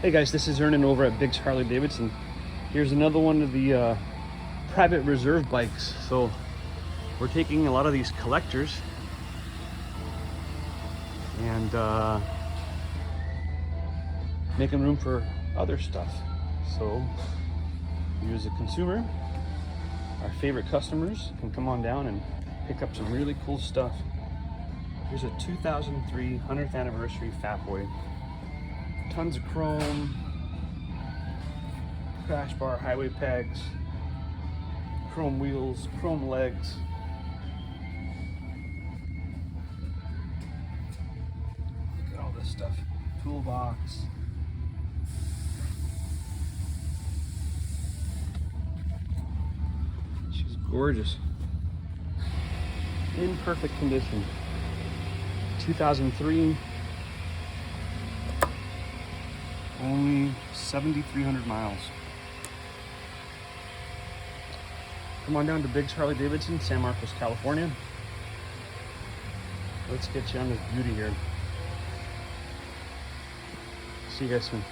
Hey guys, this is Ernan over at Biggs Harley Davidson. Here's another one of the private reserve bikes. So we're taking a lot of these collectors and making room for other stuff. So you as a consumer, our favorite customers, can come on down and pick up some really cool stuff. Here's a 2003 100th anniversary Fat Boy. Tons of chrome, crash bar, highway pegs, chrome wheels, chrome legs. Look at all this stuff. Toolbox. She's gorgeous. In perfect condition. 2003. Only 7,300 miles. Come on down to Biggs Harley Davidson, San Marcos, California. Let's get you on this beauty here. See you guys soon.